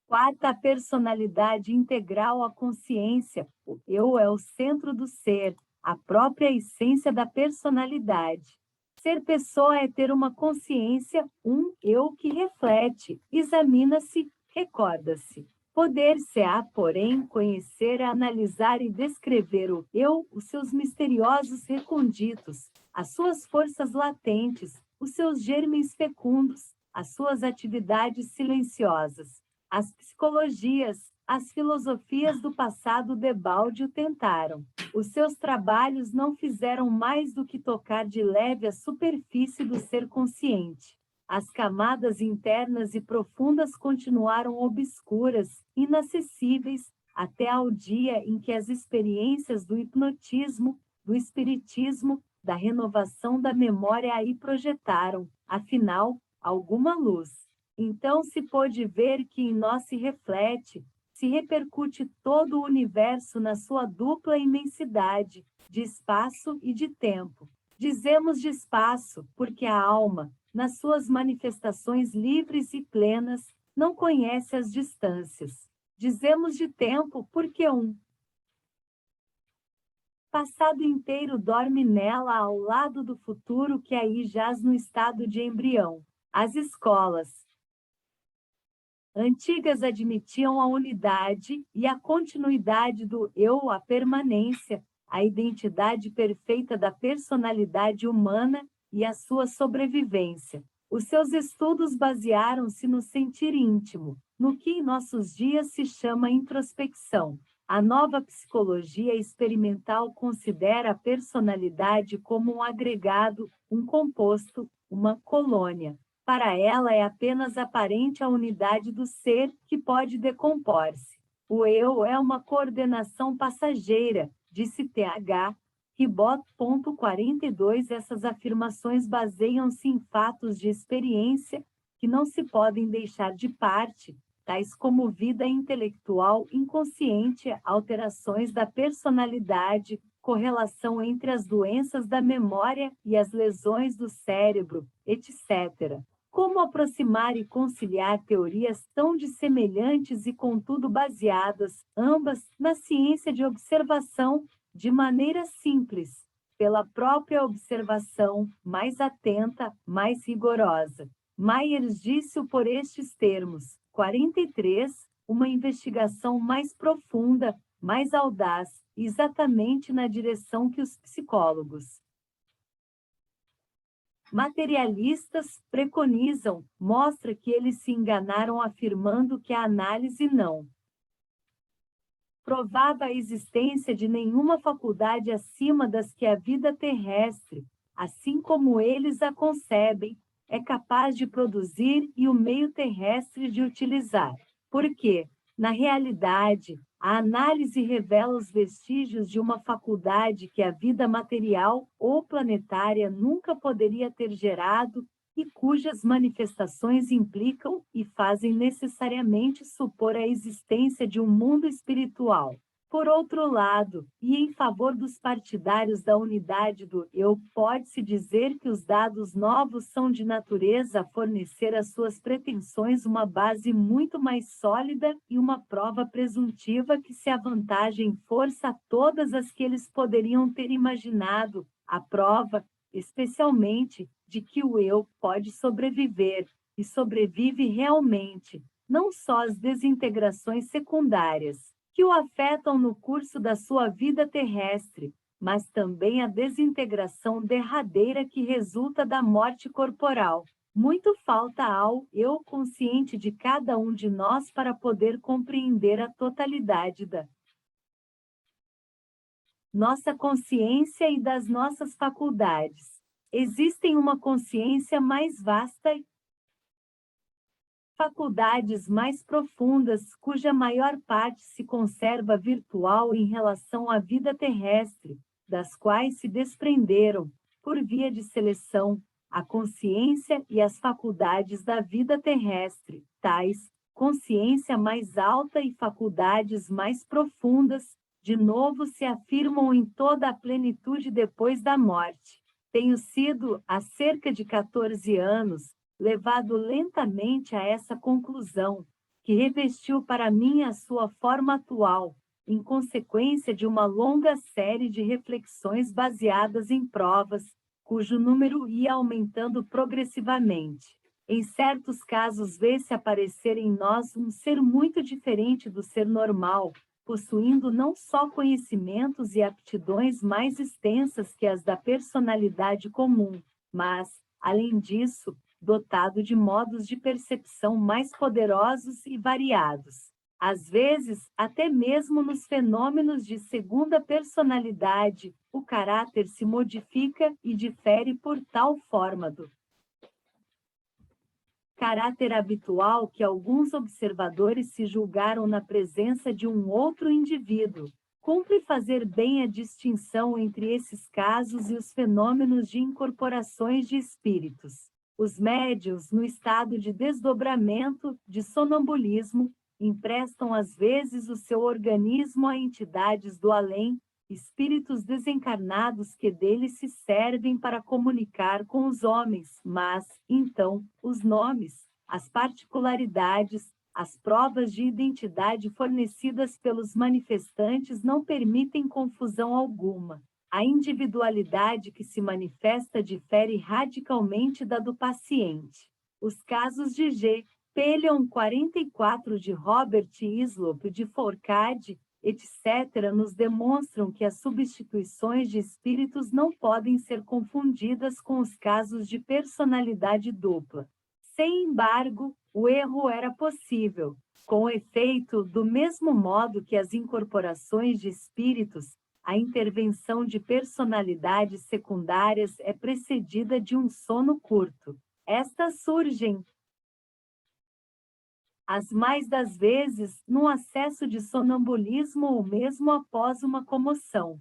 Quarta, a personalidade integral à consciência. O eu é o centro do ser, a própria essência da personalidade. Ser pessoa é ter uma consciência, um eu que reflete, examina-se, recorda-se. Poder-se-á, porém, conhecer, analisar e descrever o eu, os seus misteriosos reconditos, as suas forças latentes, os seus germes fecundos, as suas atividades silenciosas. As psicologias, as filosofias do passado debalde o tentaram. Os seus trabalhos não fizeram mais do que tocar de leve a superfície do ser consciente. As camadas internas e profundas continuaram obscuras, inacessíveis, até ao dia em que as experiências do hipnotismo, do espiritismo, da renovação da memória aí projetaram, afinal, alguma luz. Então se pôde ver que em nós se reflete, se repercute todo o universo na sua dupla imensidade, de espaço e de tempo. Dizemos de espaço, porque a alma, nas suas manifestações livres e plenas, não conhece as distâncias. Dizemos de tempo, porque um passado inteiro dorme nela ao lado do futuro que aí jaz no estado de embrião. As escolas antigas admitiam a unidade e a continuidade do eu, a permanência, a identidade perfeita da personalidade humana e a sua sobrevivência. Os seus estudos basearam-se no sentir íntimo, no que em nossos dias se chama introspecção. A nova psicologia experimental considera a personalidade como um agregado, um composto, uma colônia. Para ela é apenas aparente a unidade do ser que pode decompor-se. O eu é uma coordenação passageira, disse TH. Ribot. 42. Essas afirmações baseiam-se em fatos de experiência que não se podem deixar de parte, tais como vida intelectual inconsciente, alterações da personalidade, correlação entre as doenças da memória e as lesões do cérebro, etc. Como aproximar e conciliar teorias tão dissemelhantes e contudo baseadas, ambas, na ciência de observação, de maneira simples, pela própria observação, mais atenta, mais rigorosa. Myers disse-o por estes termos. 43. Uma investigação mais profunda, mais audaz, exatamente na direção que os psicólogos materialistas preconizam, mostra que eles se enganaram afirmando que a análise não provava a existência de nenhuma faculdade acima das que a vida terrestre, assim como eles a concebem, é capaz de produzir e o meio terrestre de utilizar. Porque, na realidade, a análise revela os vestígios de uma faculdade que a vida material ou planetária nunca poderia ter gerado e cujas manifestações implicam e fazem necessariamente supor a existência de um mundo espiritual. Por outro lado, e em favor dos partidários da unidade do eu, pode-se dizer que os dados novos são de natureza a fornecer às suas pretensões uma base muito mais sólida e uma prova presuntiva que se avantaja em força a todas as que eles poderiam ter imaginado, a prova, especialmente, de que o eu pode sobreviver, e sobrevive realmente, não só às desintegrações secundárias que o afetam no curso da sua vida terrestre, mas também a desintegração derradeira que resulta da morte corporal. Muito falta ao eu consciente de cada um de nós para poder compreender a totalidade da nossa consciência e das nossas faculdades. Existem uma consciência mais vasta e faculdades mais profundas, cuja maior parte se conserva virtual em relação à vida terrestre, das quais se desprenderam, por via de seleção, a consciência e as faculdades da vida terrestre, tais, consciência mais alta e faculdades mais profundas, de novo se afirmam em toda a plenitude depois da morte. Tenho sido, há cerca de 14 anos, levado lentamente a essa conclusão, que revestiu para mim a sua forma atual, em consequência de uma longa série de reflexões baseadas em provas, cujo número ia aumentando progressivamente. Em certos casos, vê-se aparecer em nós um ser muito diferente do ser normal, possuindo não só conhecimentos e aptidões mais extensas que as da personalidade comum, mas, além disso, dotado de modos de percepção mais poderosos e variados. Às vezes, até mesmo nos fenômenos de segunda personalidade, o caráter se modifica e difere por tal forma do caráter habitual que alguns observadores se julgaram na presença de um outro indivíduo. Cumpre fazer bem a distinção entre esses casos e os fenômenos de incorporações de espíritos. Os médiuns, no estado de desdobramento, de sonambulismo, emprestam às vezes o seu organismo a entidades do além, espíritos desencarnados que deles se servem para comunicar com os homens, mas, então, os nomes, as particularidades, as provas de identidade fornecidas pelos manifestantes não permitem confusão alguma. A individualidade que se manifesta difere radicalmente da do paciente. Os casos de G. Pelion 44 de Robert Hislop de Fourcade, etc., nos demonstram que as substituições de espíritos não podem ser confundidas com os casos de personalidade dupla. Sem embargo, o erro era possível. Com efeito, do mesmo modo que as incorporações de espíritos, a intervenção de personalidades secundárias é precedida de um sono curto. Estas surgem, as mais das vezes, num acesso de sonambulismo ou mesmo após uma comoção.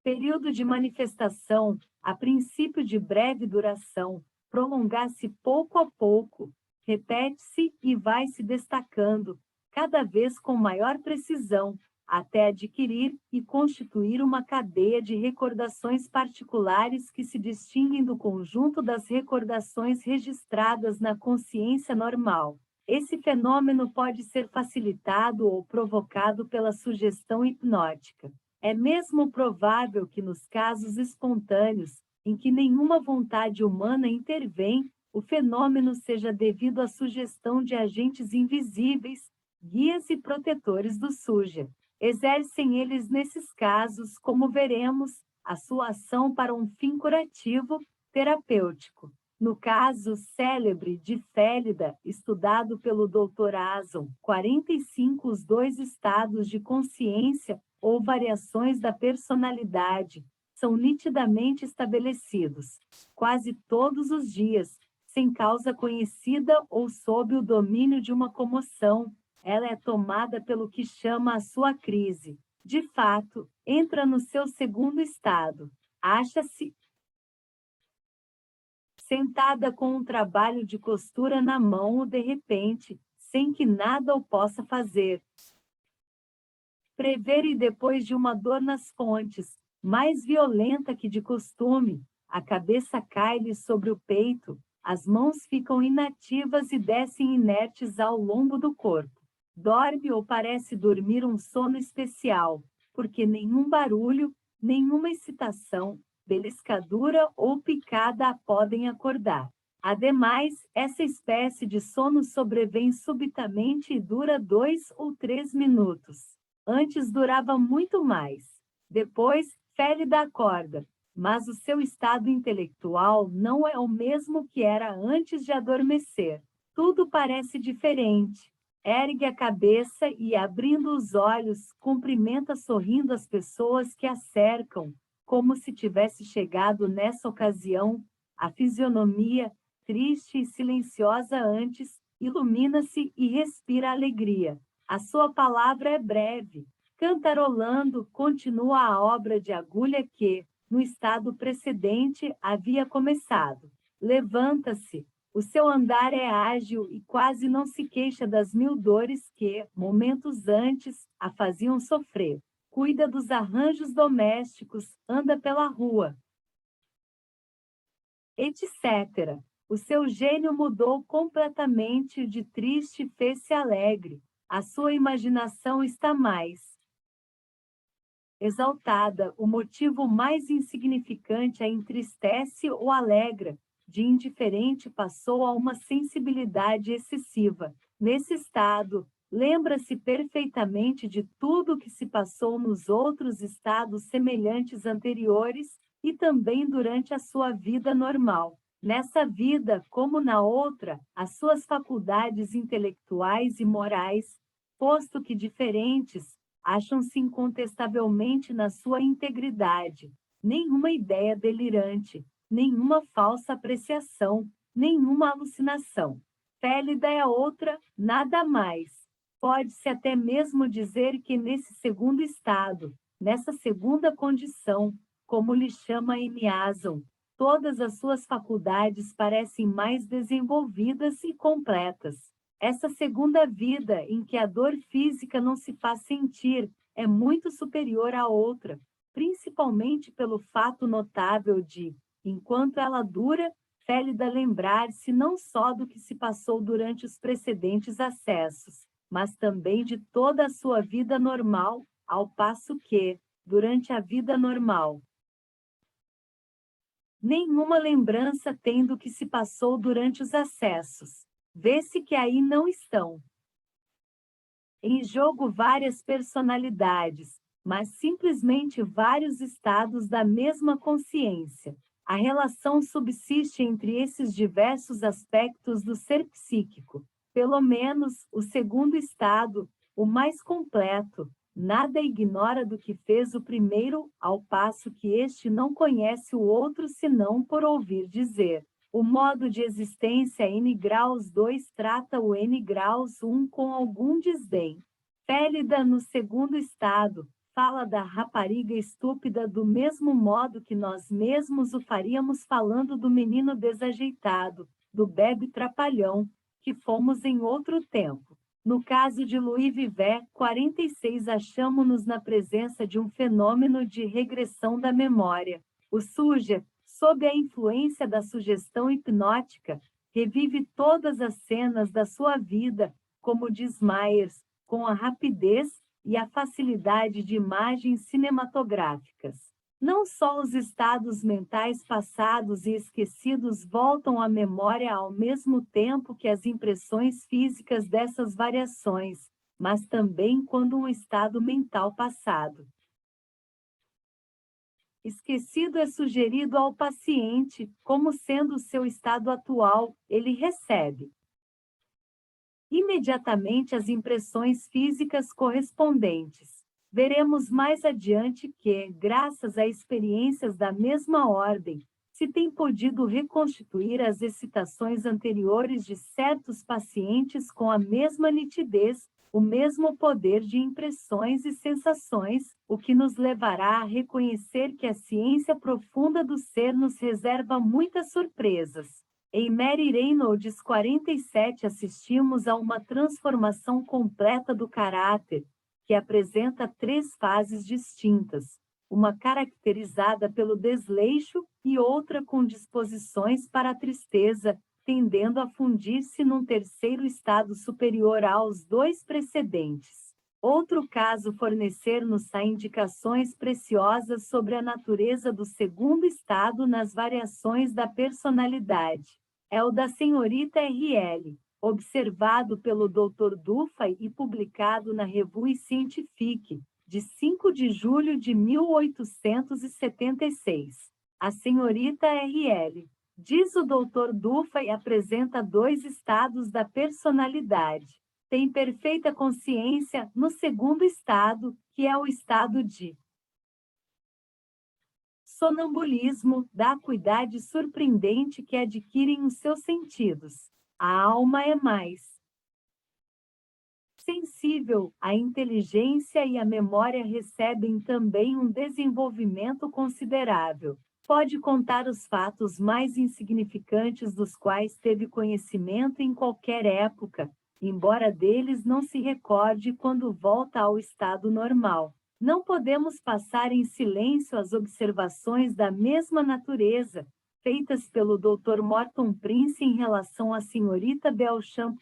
Período de manifestação, a princípio de breve duração, prolongar-se pouco a pouco, repete-se e vai se destacando, cada vez com maior precisão, até adquirir e constituir uma cadeia de recordações particulares que se distinguem do conjunto das recordações registradas na consciência normal. Esse fenômeno pode ser facilitado ou provocado pela sugestão hipnótica. É mesmo provável que nos casos espontâneos, em que nenhuma vontade humana intervém, o fenômeno seja devido à sugestão de agentes invisíveis, guias e protetores do suja. Exercem eles nesses casos, como veremos, a sua ação para um fim curativo, terapêutico. No caso célebre de Félida, estudado pelo Dr. Ason, 45 os dois estados de consciência ou variações da personalidade são nitidamente estabelecidos, quase todos os dias, sem causa conhecida ou sob o domínio de uma comoção. Ela é tomada pelo que chama a sua crise. De fato, entra no seu segundo estado. Acha-se sentada com um trabalho de costura na mão ou de repente, sem que nada o possa fazer. Prever e depois de uma dor nas fontes, mais violenta que de costume, a cabeça cai-lhe sobre o peito, as mãos ficam inativas e descem inertes ao longo do corpo. Dorme ou parece dormir um sono especial, porque nenhum barulho, nenhuma excitação, beliscadura ou picada a podem acordar. Ademais, essa espécie de sono sobrevém subitamente e dura 2 ou 3 minutos. Antes durava muito mais. Depois, Félida acorda, mas o seu estado intelectual não é o mesmo que era antes de adormecer. Tudo parece diferente. Ergue a cabeça e, abrindo os olhos, cumprimenta sorrindo as pessoas que a cercam, como se tivesse chegado nessa ocasião. A fisionomia, triste e silenciosa antes, ilumina-se e respira alegria. A sua palavra é breve. Cantarolando, continua a obra de agulha que, no estado precedente, havia começado. Levanta-se. O seu andar é ágil e quase não se queixa das 1000 dores que, momentos antes, a faziam sofrer. Cuida dos arranjos domésticos, anda pela rua, etc. O seu gênio mudou completamente, de triste fez-se alegre. A sua imaginação está mais exaltada, o motivo mais insignificante a entristece ou alegra, de indiferente passou a uma sensibilidade excessiva. Nesse estado, lembra-se perfeitamente de tudo o que se passou nos outros estados semelhantes anteriores, e também durante a sua vida normal. Nessa vida, como na outra, as suas faculdades intelectuais e morais, posto que diferentes, acham-se incontestavelmente na sua integridade. Nenhuma ideia delirante, nenhuma falsa apreciação, nenhuma alucinação. Félida é outra, nada mais. Pode-se até mesmo dizer que nesse segundo estado, nessa segunda condição, como lhe chama Eniason, todas as suas faculdades parecem mais desenvolvidas e completas. Essa segunda vida, em que a dor física não se faz sentir, é muito superior à outra, principalmente pelo fato notável de, enquanto ela dura, Félida lembrar-se não só do que se passou durante os precedentes acessos, mas também de toda a sua vida normal, ao passo que, durante a vida normal, nenhuma lembrança tem do que se passou durante os acessos. Vê-se que aí não estão em jogo várias personalidades, mas simplesmente vários estados da mesma consciência. A relação subsiste entre esses diversos aspectos do ser psíquico. Pelo menos, o segundo estado, o mais completo, nada ignora do que fez o primeiro, ao passo que este não conhece o outro senão por ouvir dizer. O modo de existência N graus 2 trata o N graus 1 com algum desdém. Félida, no segundo estado, fala da rapariga estúpida do mesmo modo que nós mesmos o faríamos falando do menino desajeitado, do bebe trapalhão, que fomos em outro tempo. No caso de Louis Vivet, 46, achamo-nos na presença de um fenômeno de regressão da memória. O sujeito, sob a influência da sugestão hipnótica, revive todas as cenas da sua vida, como diz Myers, com a rapidez e a facilidade de imagens cinematográficas. Não só os estados mentais passados e esquecidos voltam à memória ao mesmo tempo que as impressões físicas dessas variações, mas também quando um estado mental passado esquecido é sugerido ao paciente, como sendo o seu estado atual, ele recebe imediatamente as impressões físicas correspondentes. Veremos mais adiante que, graças a experiências da mesma ordem, se tem podido reconstituir as excitações anteriores de certos pacientes com a mesma nitidez, o mesmo poder de impressões e sensações, o que nos levará a reconhecer que a ciência profunda do ser nos reserva muitas surpresas. Em Mary Reynolds 47 assistimos a uma transformação completa do caráter, que apresenta 3 fases distintas, uma caracterizada pelo desleixo e outra com disposições para a tristeza, tendendo a fundir-se num terceiro estado superior aos 2 precedentes. Outro caso fornecer-nos-á indicações preciosas sobre a natureza do segundo estado nas variações da personalidade. É o da senhorita R.L., observado pelo Dr. Dufay e publicado na Revue Scientifique, de 5 de julho de 1876. A senhorita R.L., diz o Dr. Dufay, apresenta 2 estados da personalidade. Tem perfeita consciência no segundo estado, que é o estado de sonambulismo, da acuidade surpreendente que adquirem os seus sentidos. A alma é mais sensível, a inteligência e a memória recebem também um desenvolvimento considerável. Pode contar os fatos mais insignificantes dos quais teve conhecimento em qualquer época, embora deles não se recorde quando volta ao estado normal. Não podemos passar em silêncio as observações da mesma natureza, feitas pelo Dr. Morton Prince em relação à senhorita Beauchamp.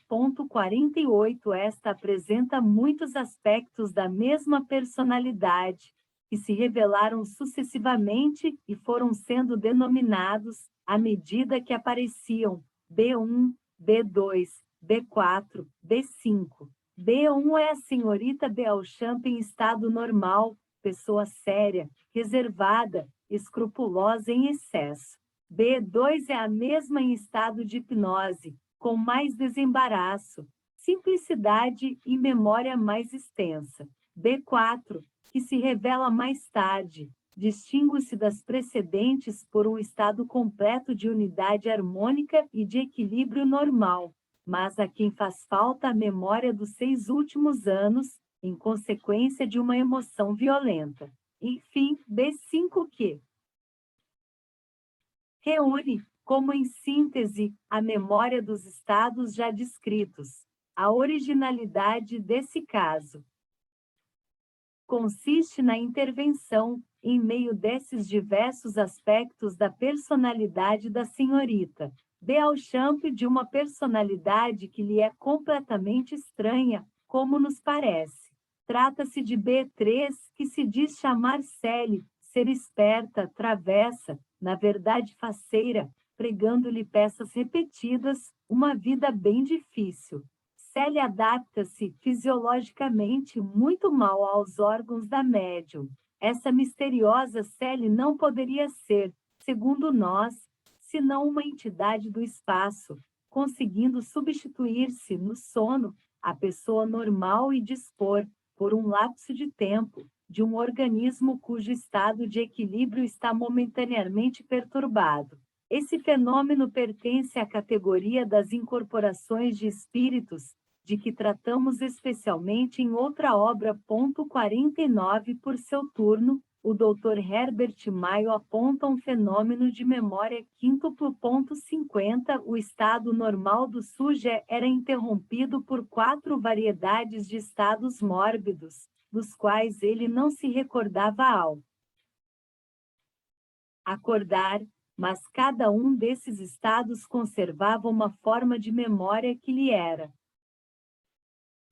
48. Esta apresenta muitos aspectos da mesma personalidade, que se revelaram sucessivamente e foram sendo denominados, à medida que apareciam, B1, B2, B4, B5. B1 é a senhorita Beauchamp em estado normal, pessoa séria, reservada, escrupulosa em excesso. B2 é a mesma em estado de hipnose, com mais desembaraço, simplicidade e memória mais extensa. B4, que se revela mais tarde, distingue-se das precedentes por um estado completo de unidade harmônica e de equilíbrio normal, mas a quem faz falta a memória dos 6 últimos anos, em consequência de uma emoção violenta. Enfim, B5 que reúne, como em síntese, a memória dos estados já descritos. A originalidade desse caso consiste na intervenção, em meio desses diversos aspectos da personalidade da senhorita Beauchamp, de uma personalidade que lhe é completamente estranha, como nos parece. Trata-se de B3, que se diz chamar Célie, ser esperta, travessa, na verdade faceira, pregando-lhe peças repetidas, uma vida bem difícil. Célie adapta-se fisiologicamente muito mal aos órgãos da médium. Essa misteriosa Célie não poderia ser, segundo nós, senão uma entidade do espaço, conseguindo substituir-se no sono a pessoa normal e dispor, por um lapso de tempo, de um organismo cujo estado de equilíbrio está momentaneamente perturbado. Esse fenômeno pertence à categoria das incorporações de espíritos, de que tratamos especialmente em outra obra. 49. Por seu turno, o Dr. Herbert Mayo aponta um fenômeno de memória quíntuplo. 50. O estado normal do sujeito era interrompido por 4 variedades de estados mórbidos, dos quais ele não se recordava ao acordar, mas cada um desses estados conservava uma forma de memória que lhe era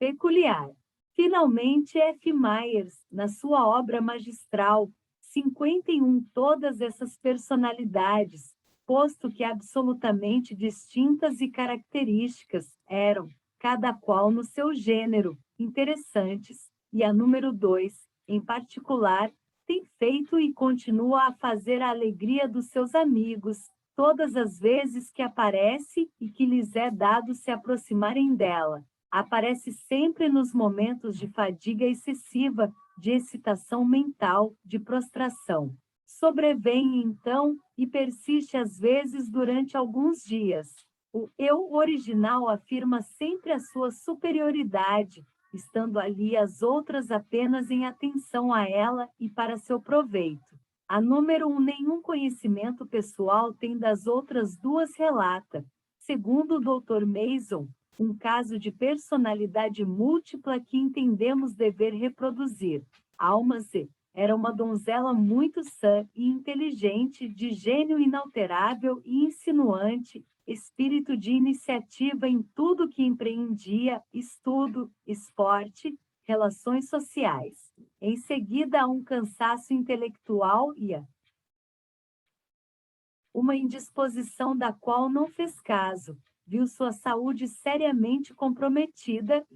peculiar. Finalmente, F. Myers, na sua obra magistral, 51, todas essas personalidades, posto que absolutamente distintas e características, eram, cada qual no seu gênero, interessantes, e a número 2, em particular, tem feito e continua a fazer a alegria dos seus amigos, todas as vezes que aparece e que lhes é dado se aproximarem dela. Aparece sempre nos momentos de fadiga excessiva, de excitação mental, de prostração. Sobrevém, então, e persiste às vezes durante alguns dias. O eu original afirma sempre a sua superioridade, estando ali as outras apenas em atenção a ela e para seu proveito. A número 1, nenhum conhecimento pessoal tem das outras duas, relata, segundo o Dr. Mason, um caso de personalidade múltipla que entendemos dever reproduzir. Alma-se era uma donzela muito sã e inteligente, de gênio inalterável e insinuante, espírito de iniciativa em tudo que empreendia, estudo, esporte, relações sociais. Em seguida, um cansaço intelectual e uma indisposição da qual não fez caso, viu sua saúde seriamente comprometida.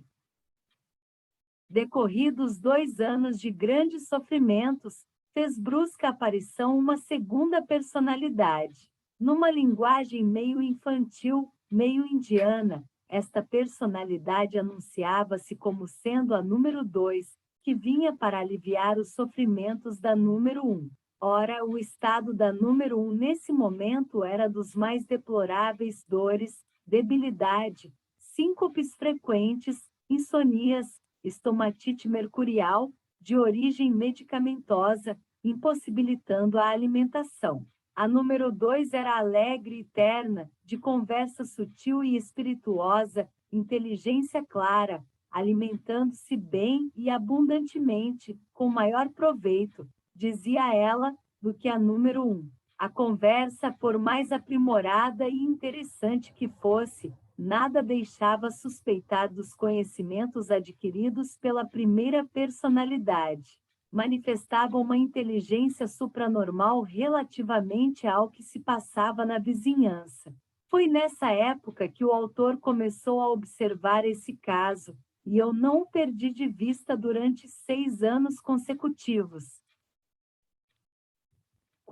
Decorridos 2 anos de grandes sofrimentos, fez brusca aparição uma segunda personalidade. Numa linguagem meio infantil, meio indiana, esta personalidade anunciava-se como sendo a número 2, que vinha para aliviar os sofrimentos da número 1. Ora, o estado da número 1 nesse momento era dos mais deploráveis: dores, debilidade, síncopes frequentes, insonias, estomatite mercurial, de origem medicamentosa, impossibilitando a alimentação. A número 2 era alegre e terna, de conversa sutil e espirituosa, inteligência clara, alimentando-se bem e abundantemente, com maior proveito, dizia ela, do que a número 1. A conversa, por mais aprimorada e interessante que fosse, nada deixava suspeitar dos conhecimentos adquiridos pela primeira personalidade. Manifestava uma inteligência supranormal relativamente ao que se passava na vizinhança. Foi nessa época que o autor começou a observar esse caso, e eu não o perdi de vista durante 6 anos consecutivos.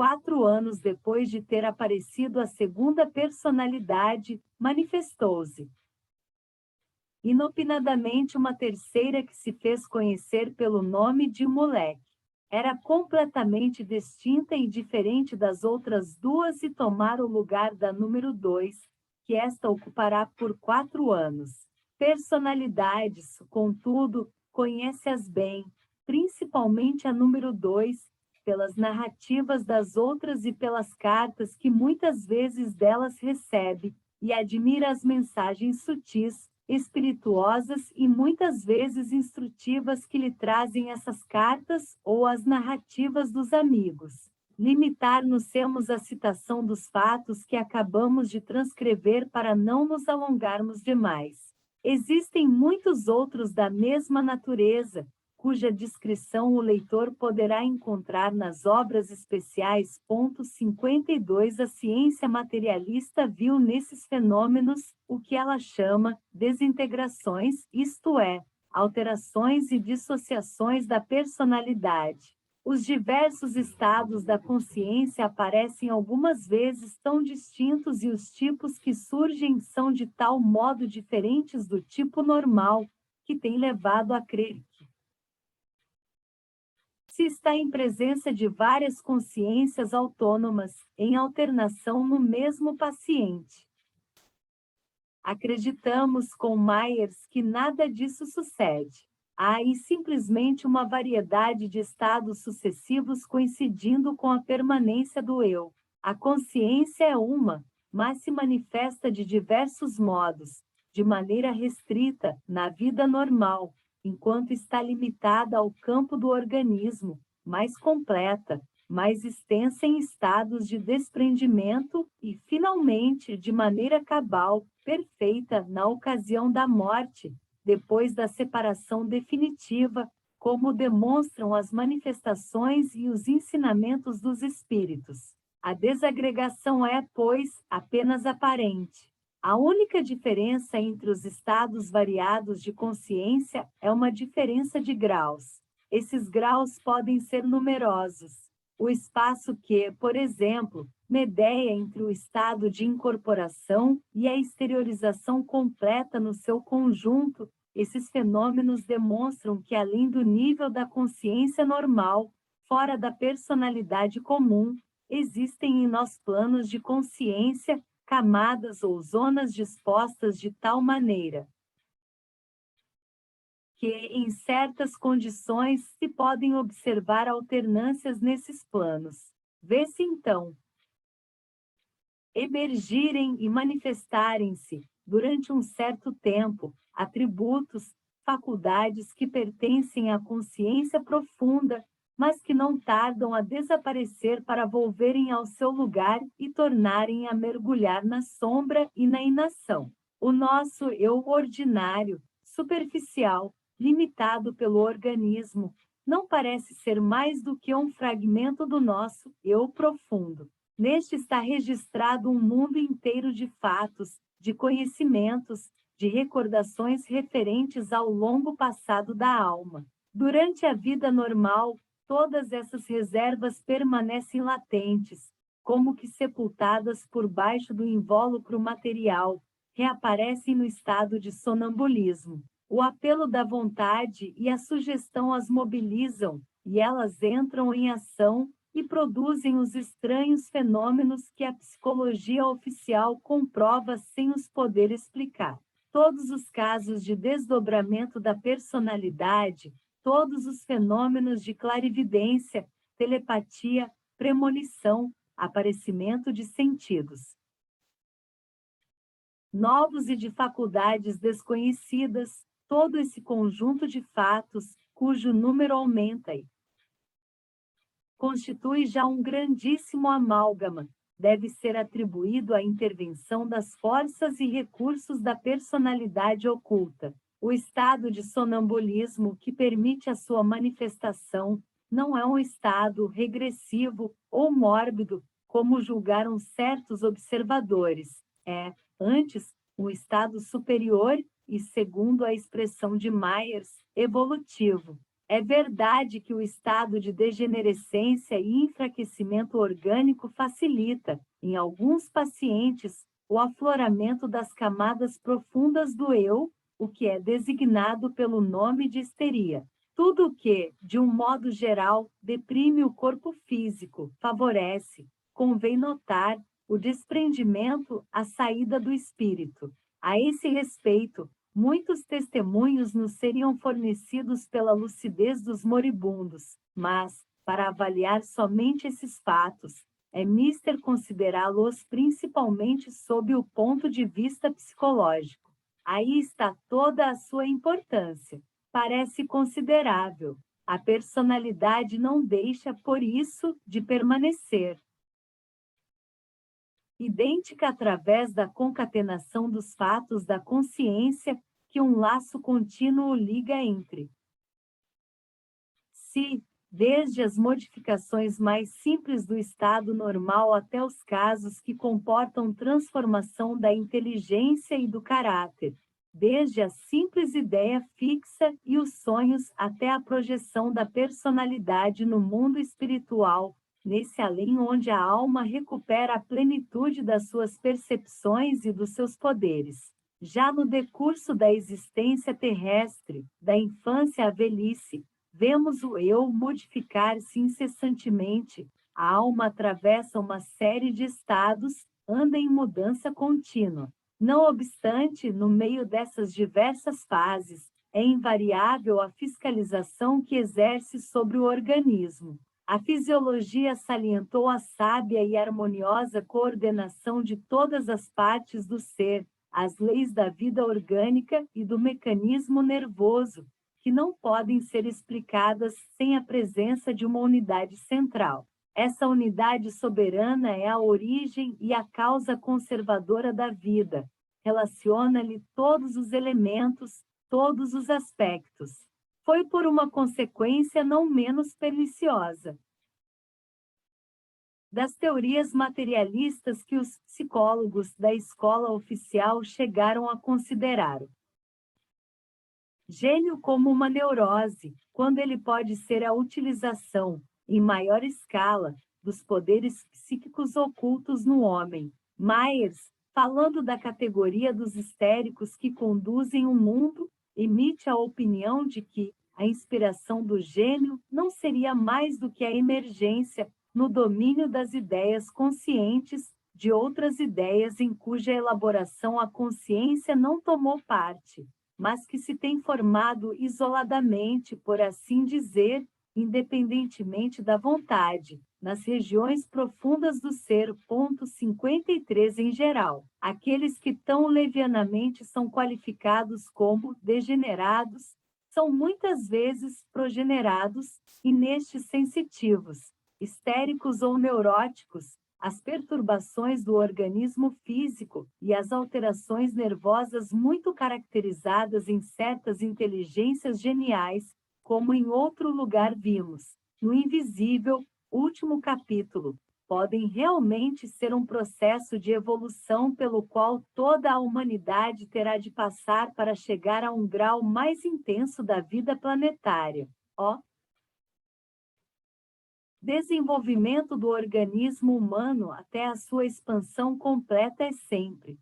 4 anos depois de ter aparecido a segunda personalidade, manifestou-se inopinadamente uma terceira que se fez conhecer pelo nome de Moleque. Era completamente distinta e diferente das outras duas e tomara o lugar da número 2, que esta ocupará por 4 anos. Personalidades, contudo, conhece-as bem, principalmente a número 2, pelas narrativas das outras e pelas cartas que muitas vezes delas recebe, e admira as mensagens sutis, espirituosas e muitas vezes instrutivas que lhe trazem essas cartas ou as narrativas dos amigos. Limitar-nos-emos à citação dos fatos que acabamos de transcrever para não nos alongarmos demais. Existem muitos outros da mesma natureza, cuja descrição o leitor poderá encontrar nas obras especiais. 52 A ciência materialista viu nesses fenômenos o que ela chama desintegrações, isto é, alterações e dissociações da personalidade. Os diversos estados da consciência aparecem algumas vezes tão distintos e os tipos que surgem são de tal modo diferentes do tipo normal, que tem levado a crer que se está em presença de várias consciências autônomas, em alternação no mesmo paciente. Acreditamos com Myers que nada disso sucede. Há aí simplesmente uma variedade de estados sucessivos coincidindo com a permanência do eu. A consciência é uma, mas se manifesta de diversos modos, de maneira restrita, na vida normal, enquanto está limitada ao campo do organismo, mais completa, mais extensa em estados de desprendimento e, finalmente, de maneira cabal, perfeita na ocasião da morte, depois da separação definitiva, como demonstram as manifestações e os ensinamentos dos espíritos. A desagregação é, pois, apenas aparente. A única diferença entre os estados variados de consciência é uma diferença de graus. Esses graus podem ser numerosos. O espaço que, por exemplo, medeia entre o estado de incorporação e a exteriorização completa no seu conjunto, esses fenômenos demonstram que, além do nível da consciência normal, fora da personalidade comum, existem em nós planos de consciência, camadas ou zonas dispostas de tal maneira que, em certas condições, se podem observar alternâncias nesses planos. Vê-se, então, emergirem e manifestarem-se, durante um certo tempo, atributos, faculdades que pertencem à consciência profunda, mas que não tardam a desaparecer para volverem ao seu lugar e tornarem a mergulhar na sombra e na inação. O nosso eu ordinário, superficial, limitado pelo organismo, não parece ser mais do que um fragmento do nosso eu profundo. Neste está registrado um mundo inteiro de fatos, de conhecimentos, de recordações referentes ao longo passado da alma. Durante a vida normal, todas essas reservas permanecem latentes, como que sepultadas por baixo do invólucro material, reaparecem no estado de sonambulismo. O apelo da vontade e a sugestão as mobilizam, e elas entram em ação e produzem os estranhos fenômenos que a psicologia oficial comprova sem os poder explicar. Todos os casos de desdobramento da personalidade, todos os fenômenos de clarividência, telepatia, premonição, aparecimento de sentidos novos e de faculdades desconhecidas, todo esse conjunto de fatos, cujo número aumenta e constitui já um grandíssimo amálgama, deve ser atribuído à intervenção das forças e recursos da personalidade oculta. O estado de sonambulismo que permite a sua manifestação não é um estado regressivo ou mórbido, como julgaram certos observadores. É, antes, um estado superior e, segundo a expressão de Myers, evolutivo. É verdade que o estado de degenerescência e enfraquecimento orgânico facilita, em alguns pacientes, o afloramento das camadas profundas do eu, o que é designado pelo nome de histeria. Tudo o que, de um modo geral, deprime o corpo físico, favorece, convém notar, o desprendimento, a saída do espírito. A esse respeito, muitos testemunhos nos seriam fornecidos pela lucidez dos moribundos, mas, para avaliar somente esses fatos, é mister considerá-los principalmente sob o ponto de vista psicológico. Aí está toda a sua importância. Parece considerável. A personalidade não deixa, por isso, de permanecer. Idêntica através da concatenação dos fatos da consciência, que um laço contínuo liga entre si, desde as modificações mais simples do estado normal até os casos que comportam transformação da inteligência e do caráter, desde a simples ideia fixa e os sonhos até a projeção da personalidade no mundo espiritual, nesse além onde a alma recupera a plenitude das suas percepções e dos seus poderes. Já no decurso da existência terrestre, da infância à velhice, vemos o eu modificar-se incessantemente. A alma atravessa uma série de estados, anda em mudança contínua. Não obstante, no meio dessas diversas fases, é invariável a fiscalização que exerce sobre o organismo. A fisiologia salientou a sábia e harmoniosa coordenação de todas as partes do ser, as leis da vida orgânica e do mecanismo nervoso, que não podem ser explicadas sem a presença de uma unidade central. Essa unidade soberana é a origem e a causa conservadora da vida. Relaciona-lhe todos os elementos, todos os aspectos. Foi por uma consequência não menos perniciosa das teorias materialistas que os psicólogos da escola oficial chegaram a considerar gênio como uma neurose, quando ele pode ser a utilização, em maior escala, dos poderes psíquicos ocultos no homem. Myers, falando da categoria dos histéricos que conduzem o mundo, emite a opinião de que a inspiração do gênio não seria mais do que a emergência, no domínio das ideias conscientes, de outras ideias em cuja elaboração a consciência não tomou parte, mas que se tem formado isoladamente, por assim dizer, independentemente da vontade, nas regiões profundas do ser. 53 em geral. Aqueles que tão levianamente são qualificados como degenerados, são muitas vezes progenerados, e nestes sensitivos, histéricos ou neuróticos, as perturbações do organismo físico e as alterações nervosas muito caracterizadas em certas inteligências geniais, como em outro lugar vimos, no Invisível, último capítulo, podem realmente ser um processo de evolução pelo qual toda a humanidade terá de passar para chegar a um grau mais intenso da vida planetária. Desenvolvimento do organismo humano até a sua expansão completa é sempre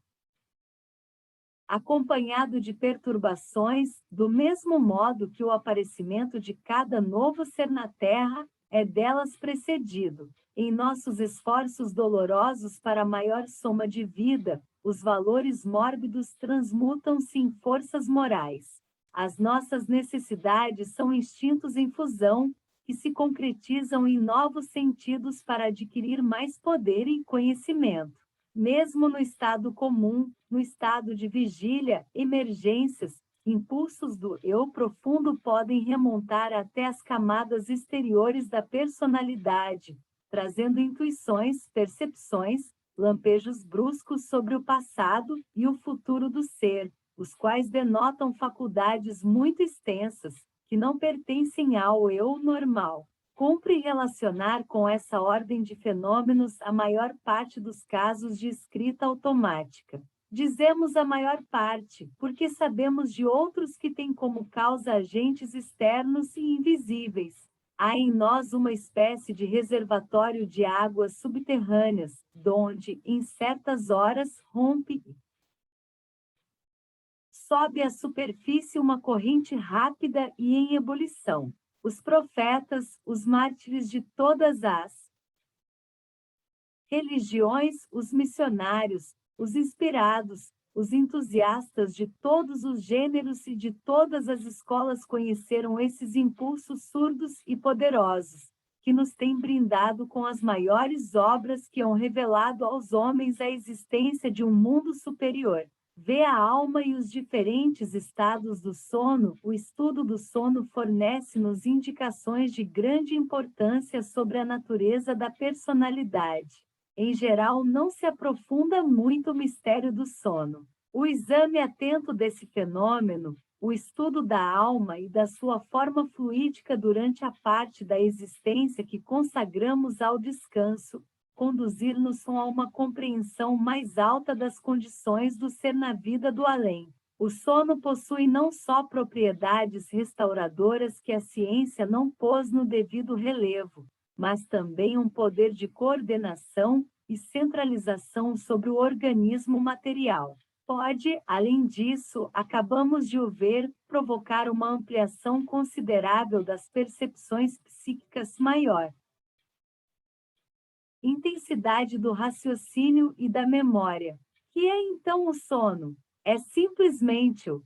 acompanhado de perturbações, do mesmo modo que o aparecimento de cada novo ser na Terra é delas precedido. Em nossos esforços dolorosos para maior soma de vida, os valores mórbidos transmutam-se em forças morais. As nossas necessidades são instintos em fusão, que se concretizam em novos sentidos para adquirir mais poder e conhecimento. Mesmo no estado comum, no estado de vigília, emergências, Impulsos do eu profundo podem remontar até as camadas exteriores da personalidade, trazendo intuições, percepções, lampejos bruscos sobre o passado e o futuro do ser, os quais denotam faculdades muito extensas, que não pertencem ao eu normal. Cumpre relacionar com essa ordem de fenômenos a maior parte dos casos de escrita automática. Dizemos a maior parte, porque sabemos de outros que têm como causa agentes externos e invisíveis. Há em nós uma espécie de reservatório de águas subterrâneas, donde, em certas horas, rompe e sobe à superfície uma corrente rápida e em ebulição. Os profetas, os mártires de todas as religiões, os missionários, os inspirados, os entusiastas de todos os gêneros e de todas as escolas conheceram esses impulsos surdos e poderosos, que nos têm brindado com as maiores obras que hão revelado aos homens a existência de um mundo superior. Vê a alma e os diferentes estados do sono. O estudo do sono fornece-nos indicações de grande importância sobre a natureza da personalidade. Em geral, não se aprofunda muito o mistério do sono. O exame atento desse fenômeno, o estudo da alma e da sua forma fluídica durante a parte da existência que consagramos ao descanso, conduzir-nos a uma compreensão mais alta das condições do ser na vida do além. O sono possui não só propriedades restauradoras que a ciência não pôs no devido relevo, mas também um poder de coordenação e centralização sobre o organismo material. Pode, além disso, acabamos de o ver, provocar uma ampliação considerável das percepções psíquicas maior. Intensidade do raciocínio e da memória. Que é então o sono? É simplesmente o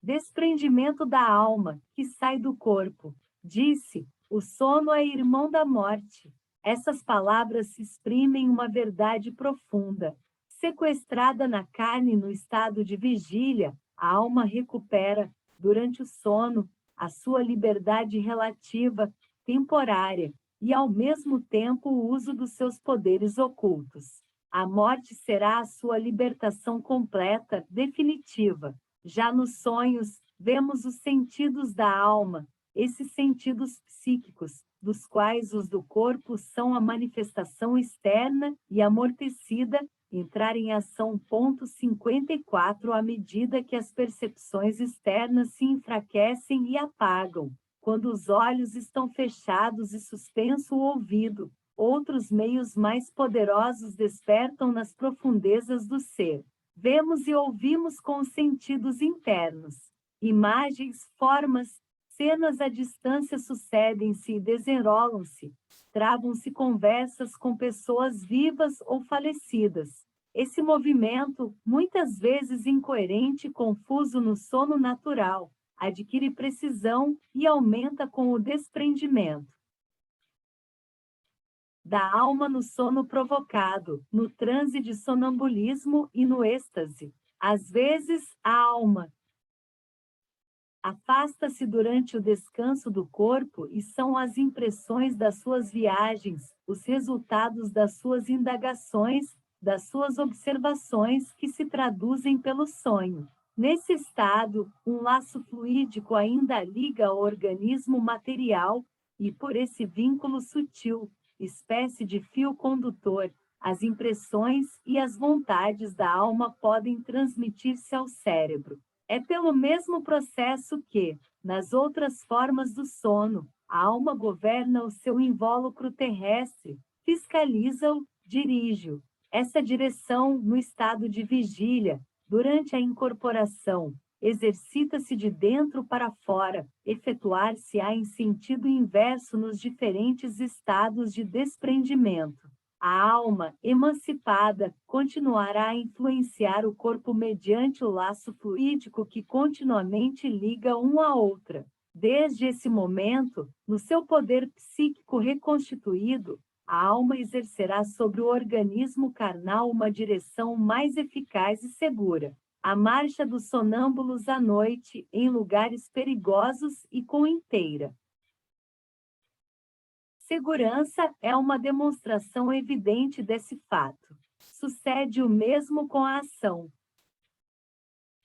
desprendimento da alma, que sai do corpo. Disse, o sono é irmão da morte. Essas palavras exprimem uma verdade profunda. Sequestrada na carne no estado de vigília, a alma recupera, durante o sono, a sua liberdade relativa, temporária, e ao mesmo tempo o uso dos seus poderes ocultos. A morte será a sua libertação completa, definitiva. Já nos sonhos, vemos os sentidos da alma, esses sentidos psíquicos, dos quais os do corpo são a manifestação externa e amortecida, entrar em ação. 54 à medida que as percepções externas se enfraquecem e apagam. Quando os olhos estão fechados e suspenso o ouvido, outros meios mais poderosos despertam nas profundezas do ser. Vemos e ouvimos com os sentidos internos. Imagens, formas, cenas à distância sucedem-se e desenrolam-se. Travam-se conversas com pessoas vivas ou falecidas. Esse movimento, muitas vezes incoerente e confuso no sono natural, adquire precisão e aumenta com o desprendimento da alma no sono provocado, no transe de sonambulismo e no êxtase. Às vezes, a alma afasta-se durante o descanso do corpo e são as impressões das suas viagens, os resultados das suas indagações, das suas observações que se traduzem pelo sonho. Nesse estado, um laço fluídico ainda liga ao organismo material e, por esse vínculo sutil, espécie de fio condutor, as impressões e as vontades da alma podem transmitir-se ao cérebro. É pelo mesmo processo que, nas outras formas do sono, a alma governa o seu invólucro terrestre, fiscaliza-o, dirige-o. Essa direção, no estado de vigília, durante a incorporação, exercita-se de dentro para fora, efetuar-se-á em sentido inverso nos diferentes estados de desprendimento. A alma, emancipada, continuará a influenciar o corpo mediante o laço fluídico que continuamente liga um à outra. Desde esse momento, no seu poder psíquico reconstituído, a alma exercerá sobre o organismo carnal uma direção mais eficaz e segura. A marcha dos sonâmbulos à noite, em lugares perigosos e com inteira segurança, é uma demonstração evidente desse fato. Sucede o mesmo com a ação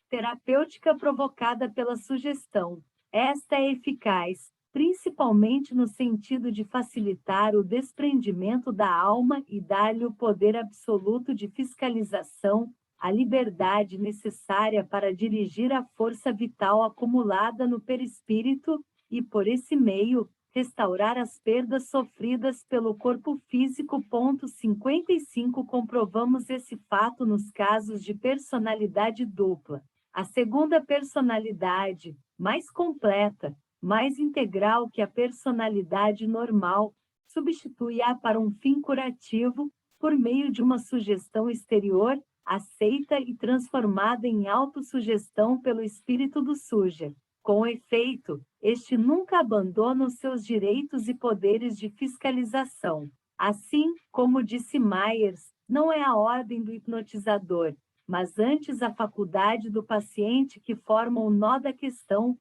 terapêutica provocada pela sugestão. Esta é eficaz, principalmente no sentido de facilitar o desprendimento da alma e dar-lhe o poder absoluto de fiscalização, a liberdade necessária para dirigir a força vital acumulada no perispírito e, por esse meio, restaurar as perdas sofridas pelo corpo físico. 55 Comprovamos esse fato nos casos de personalidade dupla. A segunda personalidade, mais completa, mais integral que a personalidade normal, substitui-a para um fim curativo, por meio de uma sugestão exterior, aceita e transformada em autossugestão pelo espírito do suja. Com efeito, este nunca abandona os seus direitos e poderes de fiscalização. Assim, como disse Myers, não é a ordem do hipnotizador, mas antes a faculdade do paciente que forma o nó da questão.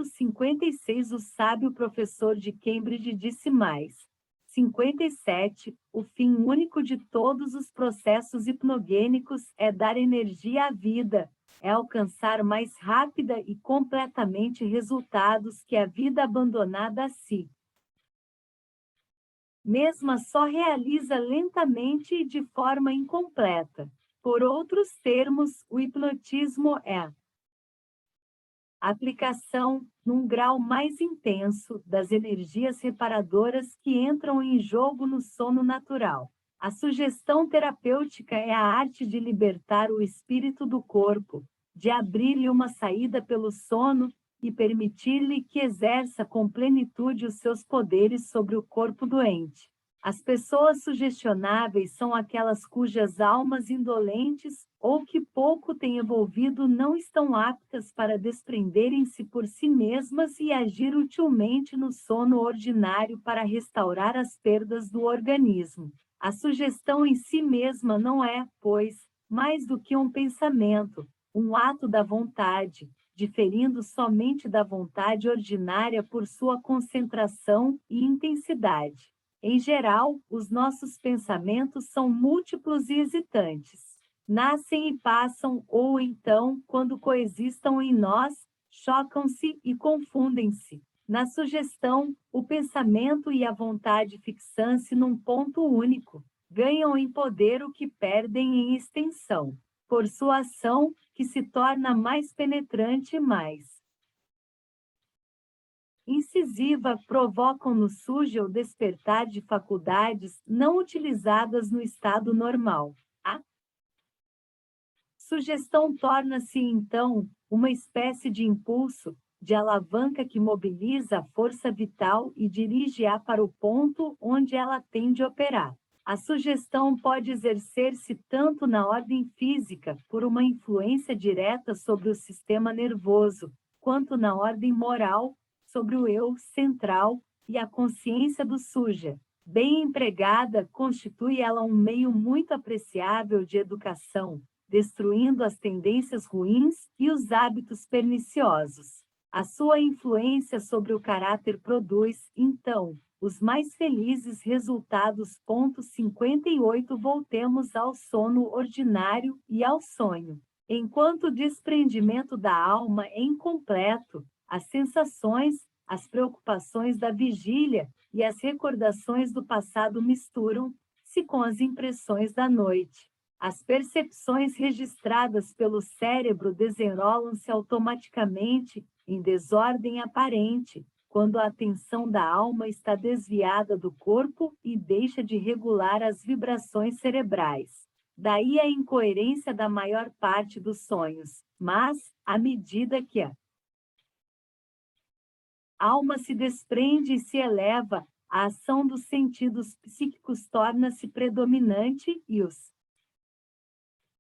56 O sábio professor de Cambridge disse mais. 57 O fim único de todos os processos hipnogênicos é dar energia à vida, é alcançar mais rápida e completamente resultados que a vida abandonada a si mesma só realiza lentamente e de forma incompleta. Por outros termos, o hipnotismo é a aplicação, num grau mais intenso, das energias reparadoras que entram em jogo no sono natural. A sugestão terapêutica é a arte de libertar o espírito do corpo, de abrir-lhe uma saída pelo sono e permitir-lhe que exerça com plenitude os seus poderes sobre o corpo doente. As pessoas sugestionáveis são aquelas cujas almas indolentes ou que pouco têm evolvido não estão aptas para desprenderem-se por si mesmas e agir utilmente no sono ordinário para restaurar as perdas do organismo. A sugestão em si mesma não é, pois, mais do que um pensamento, um ato da vontade, diferindo somente da vontade ordinária por sua concentração e intensidade. Em geral, os nossos pensamentos são múltiplos e hesitantes. Nascem e passam, ou então, quando coexistam em nós, chocam-se e confundem-se. Na sugestão, o pensamento e a vontade fixam-se num ponto único, ganham em poder o que perdem em extensão, por sua ação, que se torna mais penetrante e mais incisiva, provocam no sujo o despertar de faculdades não utilizadas no estado normal. A sugestão torna-se, então, uma espécie de impulso, de alavanca que mobiliza a força vital e dirige-a para o ponto onde ela tem de operar. A sugestão pode exercer-se tanto na ordem física, por uma influência direta sobre o sistema nervoso, quanto na ordem moral, sobre o eu central e a consciência do suja. Bem empregada, constitui ela um meio muito apreciável de educação, destruindo as tendências ruins e os hábitos perniciosos. A sua influência sobre o caráter produz, então, os mais felizes resultados. 58 Voltemos ao sono ordinário e ao sonho. Enquanto o desprendimento da alma é incompleto, as sensações, as preocupações da vigília e as recordações do passado misturam-se com as impressões da noite. As percepções registradas pelo cérebro desenrolam-se automaticamente, em desordem aparente, quando a atenção da alma está desviada do corpo e deixa de regular as vibrações cerebrais. Daí a incoerência da maior parte dos sonhos, mas, à medida que a alma se desprende e se eleva, a ação dos sentidos psíquicos torna-se predominante e os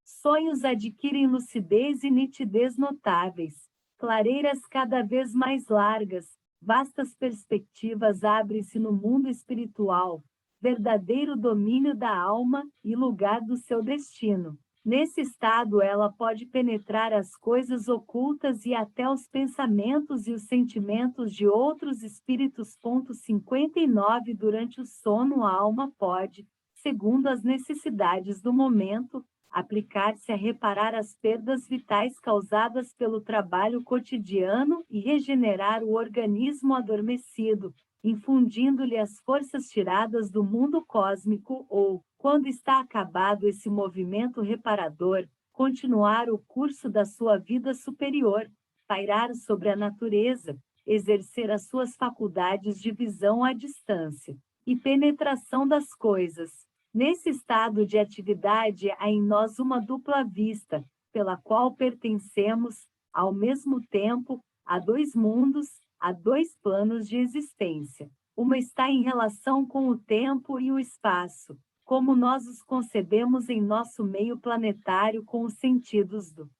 sonhos adquirem lucidez e nitidez notáveis, clareiras cada vez mais largas, vastas perspectivas abrem-se no mundo espiritual, verdadeiro domínio da alma e lugar do seu destino. Nesse estado, ela pode penetrar as coisas ocultas e até os pensamentos e os sentimentos de outros espíritos. 59 Durante o sono, a alma pode, segundo as necessidades do momento, aplicar-se a reparar as perdas vitais causadas pelo trabalho cotidiano e regenerar o organismo adormecido, infundindo-lhe as forças tiradas do mundo cósmico ou, quando está acabado esse movimento reparador, continuar o curso da sua vida superior, pairar sobre a natureza, exercer as suas faculdades de visão à distância e penetração das coisas. Nesse estado de atividade há em nós uma dupla vista, pela qual pertencemos, ao mesmo tempo, a dois mundos, a dois planos de existência. Uma está em relação com o tempo e o espaço, como nós os concebemos em nosso meio planetário com os sentidos do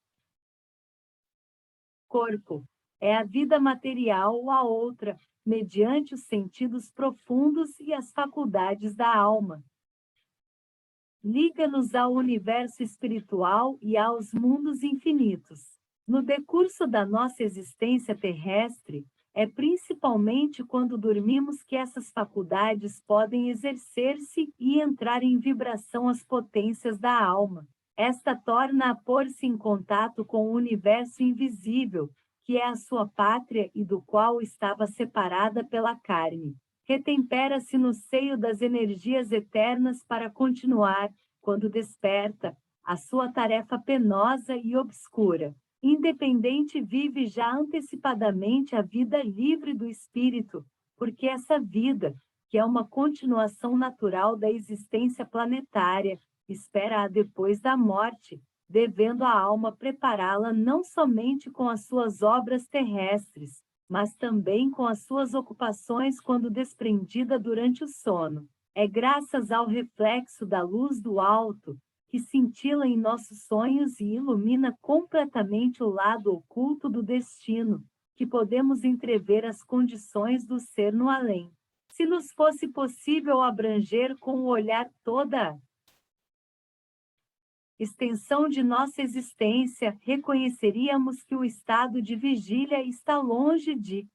corpo. É a vida material ou a outra, mediante os sentidos profundos e as faculdades da alma. Liga-nos ao universo espiritual e aos mundos infinitos. No decurso da nossa existência terrestre, é principalmente quando dormimos que essas faculdades podem exercer-se e entrar em vibração as potências da alma. Esta torna a pôr-se em contato com o universo invisível, que é a sua pátria e do qual estava separada pela carne. Retempera-se no seio das energias eternas para continuar, quando desperta, a sua tarefa penosa e obscura. Independente vive já antecipadamente a vida livre do espírito, porque essa vida, que é uma continuação natural da existência planetária, espera-a depois da morte, devendo a alma prepará-la não somente com as suas obras terrestres, mas também com as suas ocupações quando desprendida durante o sono. É graças ao reflexo da luz do alto, que cintila em nossos sonhos e ilumina completamente o lado oculto do destino, que podemos entrever as condições do ser no além. Se nos fosse possível abranger com o olhar toda a extensão de nossa existência, reconheceríamos que o estado de vigília está longe de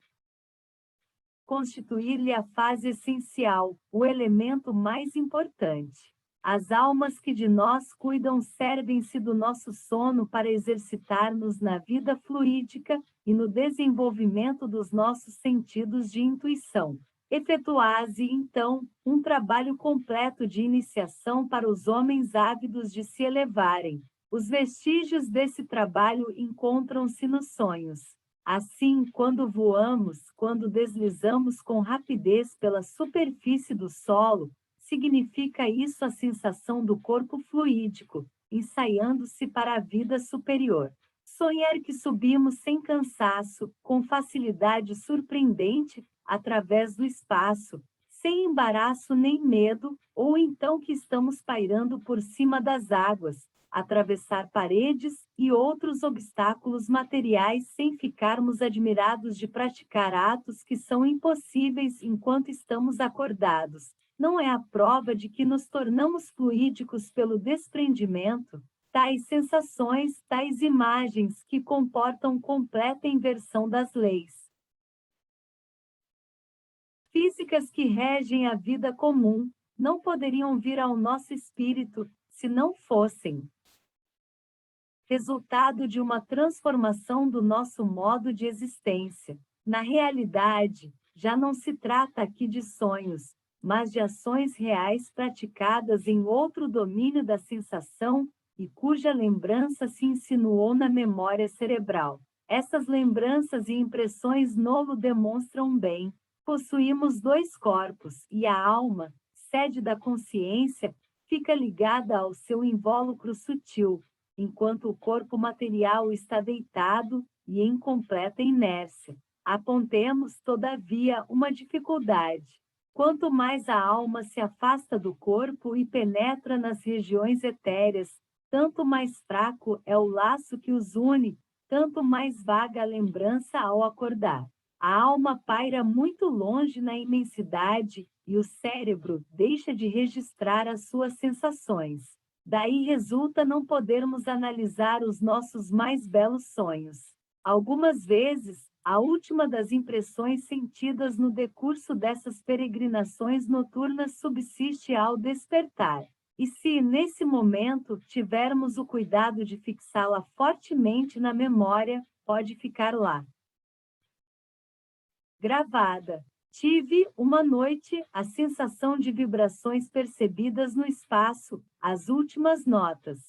constituir-lhe a fase essencial, o elemento mais importante. As almas que de nós cuidam servem-se do nosso sono para exercitar-nos na vida fluídica e no desenvolvimento dos nossos sentidos de intuição. Efetuase, então, um trabalho completo de iniciação para os homens ávidos de se elevarem. Os vestígios desse trabalho encontram-se nos sonhos. Assim, quando voamos, quando deslizamos com rapidez pela superfície do solo, significa isso a sensação do corpo fluídico, ensaiando-se para a vida superior. Sonhar que subimos sem cansaço, com facilidade surpreendente, através do espaço, sem embaraço nem medo, ou então que estamos pairando por cima das águas, atravessar paredes e outros obstáculos materiais sem ficarmos admirados de praticar atos que são impossíveis enquanto estamos acordados. Não é a prova de que nos tornamos fluídicos pelo desprendimento? Tais sensações, tais imagens que comportam completa inversão das leis físicas que regem a vida comum, não poderiam vir ao nosso espírito se não fossem resultado de uma transformação do nosso modo de existência. Na realidade, já não se trata aqui de sonhos, mas de ações reais praticadas em outro domínio da sensação e cuja lembrança se insinuou na memória cerebral. Essas lembranças e impressões nolo demonstram bem. Possuímos dois corpos, e a alma, sede da consciência, fica ligada ao seu invólucro sutil, enquanto o corpo material está deitado e em completa inércia. Apontemos, todavia, uma dificuldade. Quanto mais a alma se afasta do corpo e penetra nas regiões etéreas, tanto mais fraco é o laço que os une, tanto mais vaga a lembrança ao acordar. A alma paira muito longe na imensidade e o cérebro deixa de registrar as suas sensações. Daí resulta não podermos analisar os nossos mais belos sonhos. Algumas vezes, a última das impressões sentidas no decurso dessas peregrinações noturnas subsiste ao despertar. E se, nesse momento, tivermos o cuidado de fixá-la fortemente na memória, pode ficar lá. Gravada. Tive, uma noite, a sensação de vibrações percebidas no espaço, as últimas notas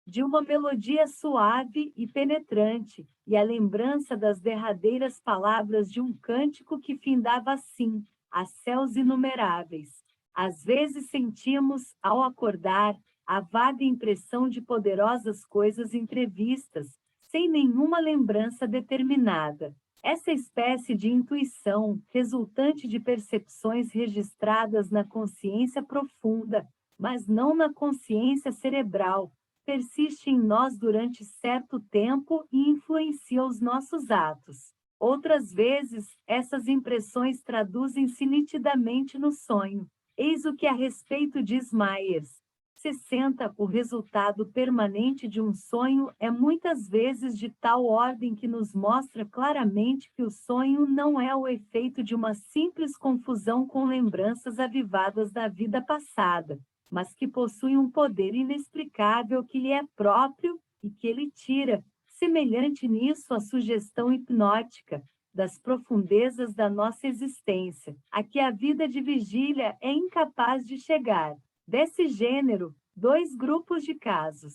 de uma melodia suave e penetrante, e a lembrança das derradeiras palavras de um cântico que findava assim, a céus inumeráveis. Às vezes sentimos, ao acordar, a vaga impressão de poderosas coisas entrevistas, sem nenhuma lembrança determinada. Essa espécie de intuição, resultante de percepções registradas na consciência profunda, mas não na consciência cerebral, persiste em nós durante certo tempo e influencia os nossos atos. Outras vezes, essas impressões traduzem-se nitidamente no sonho. Eis o que a respeito diz Myers. 60. O resultado permanente de um sonho é muitas vezes de tal ordem que nos mostra claramente que o sonho não é o efeito de uma simples confusão com lembranças avivadas da vida passada, mas que possui um poder inexplicável que lhe é próprio e que ele tira, semelhante nisso à sugestão hipnótica, das profundezas da nossa existência, a que a vida de vigília é incapaz de chegar. Desse gênero, 2 grupos de casos.